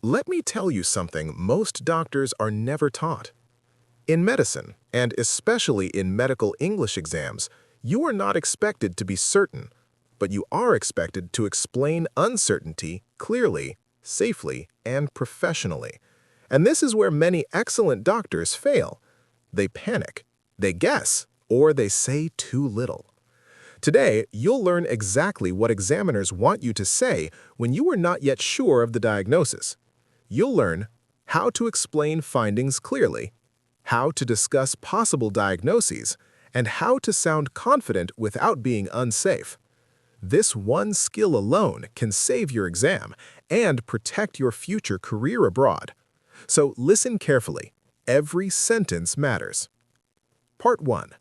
Let me tell you something most doctors are never taught. In medicine, and especially in medical English exams, you are not expected to be certain, but you are expected to explain uncertainty clearly, safely, and professionally. And this is where many excellent doctors fail. They panic, they guess, or they say too little. Today, you'll learn exactly what examiners want you to say when you are not yet sure of the diagnosis. You'll learn how to explain findings clearly, how to discuss possible diagnoses, and how to sound confident without being unsafe. This one skill alone can save your exam and protect your future career abroad. So listen carefully. Every sentence matters. Part 1.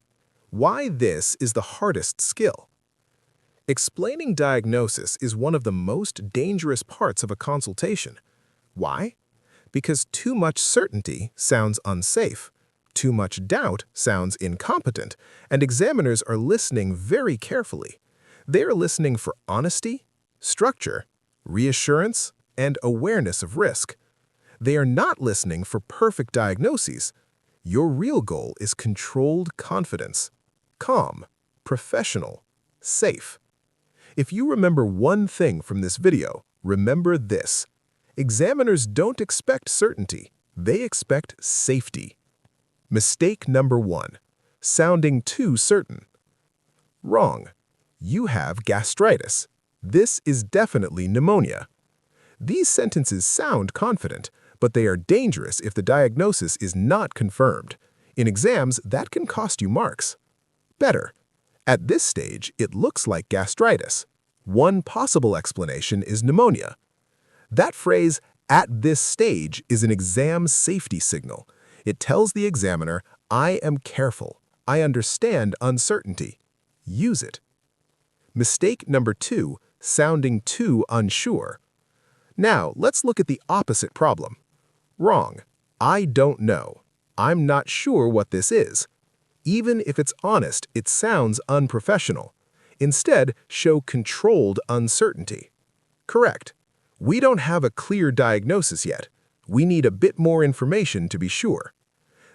Why this is the hardest skill. Explaining diagnosis is one of the most dangerous parts of a consultation. Why? Because too much certainty sounds unsafe, too much doubt sounds incompetent, and examiners are listening very carefully. They are listening for honesty, structure, reassurance, and awareness of risk. They are not listening for perfect diagnoses. Your real goal is controlled confidence, calm, professional, safe. If you remember one thing from this video, remember this. Examiners don't expect certainty, they expect safety. Mistake number 1. Sounding too certain. Wrong. You have gastritis. This is definitely pneumonia. These sentences sound confident, but they are dangerous if the diagnosis is not confirmed. In exams, that can cost you marks. Better. At this stage, it looks like gastritis. One possible explanation is pneumonia. That phrase, "at this stage," is an exam safety signal. It tells the examiner, I am careful. I understand uncertainty. Use it. Mistake number 2, sounding too unsure. Now, let's look at the opposite problem. Wrong. I don't know. I'm not sure what this is. Even if it's honest, it sounds unprofessional. Instead, show controlled uncertainty. Correct. We don't have a clear diagnosis yet. We need a bit more information to be sure.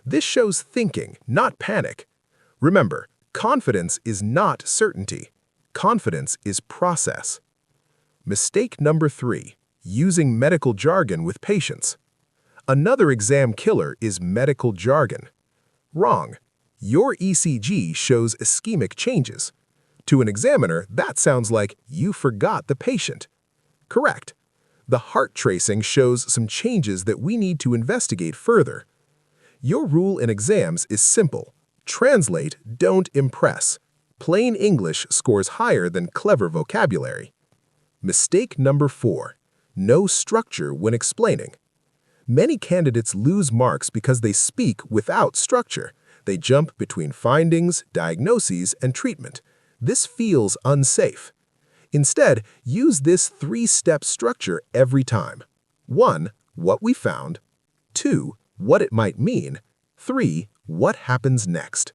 This shows thinking, not panic. Remember, confidence is not certainty. Confidence is process. Mistake number 3, using medical jargon with patients. Another exam killer is medical jargon. Wrong. Your ECG shows ischemic changes. To an examiner, that sounds like you forgot the patient. Correct. The heart tracing shows some changes that we need to investigate further. Your rule in exams is simple. Translate, don't impress. Plain English scores higher than clever vocabulary. Mistake number 4. No structure when explaining. Many candidates lose marks because they speak without structure. They jump between findings, diagnoses, and treatment. This feels unsafe. Instead, use this 3-step structure every time. 1. What we found. 2. What it might mean. 3. What happens next.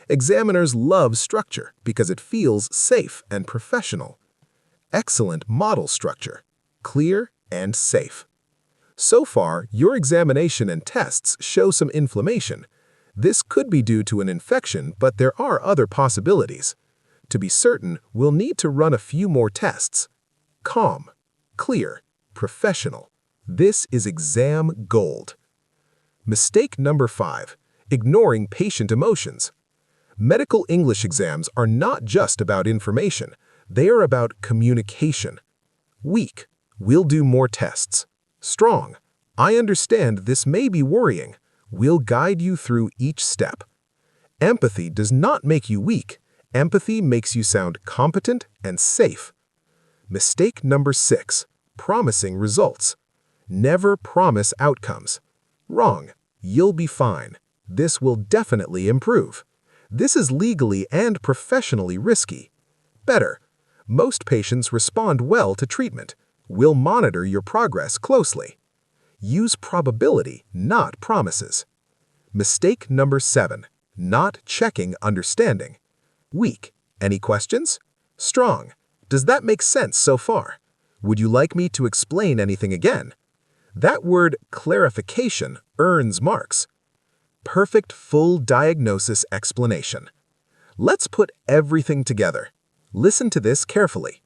Examiners love structure because it feels safe and professional. Excellent model structure. Clear and safe. So far, your examination and tests show some inflammation. This could be due to an infection, but there are other possibilities. To be certain, we'll need to run a few more tests. Calm, clear, professional. This is exam gold. Mistake number 5, ignoring patient emotions. Medical English exams are not just about information. They are about communication. Weak, we'll do more tests. Strong, I understand this may be worrying. We'll guide you through each step. Empathy does not make you weak. Empathy makes you sound competent and safe. Mistake number 6, promising results. Never promise outcomes. Wrong. You'll be fine. This will definitely improve. This is legally and professionally risky. Better. Most patients respond well to treatment. We'll monitor your progress closely. Use probability, not promises. Mistake number 7, not checking understanding. Weak. Any questions? Strong. Does that make sense so far? Would you like me to explain anything again? That word clarification earns marks. Perfect full diagnosis explanation. Let's put everything together. Listen to this carefully.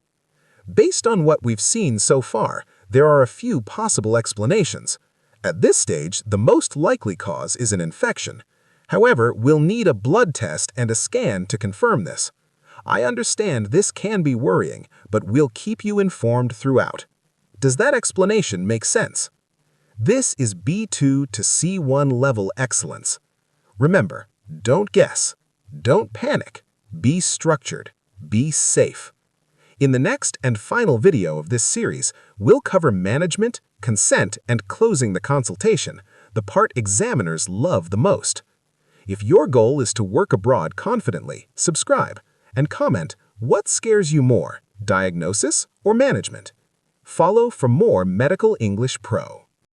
Based on what we've seen so far, there are a few possible explanations. At this stage, the most likely cause is an infection. However, we'll need a blood test and a scan to confirm this. I understand this can be worrying, but we'll keep you informed throughout. Does that explanation make sense? This is B2 to C1 level excellence. Remember, don't guess, don't panic, be structured, be safe. In the next and final video of this series, we'll cover management, consent, and closing the consultation, the part examiners love the most. If your goal is to work abroad confidently, subscribe and comment what scares you more, diagnosis or management. Follow for more Medical English Pro.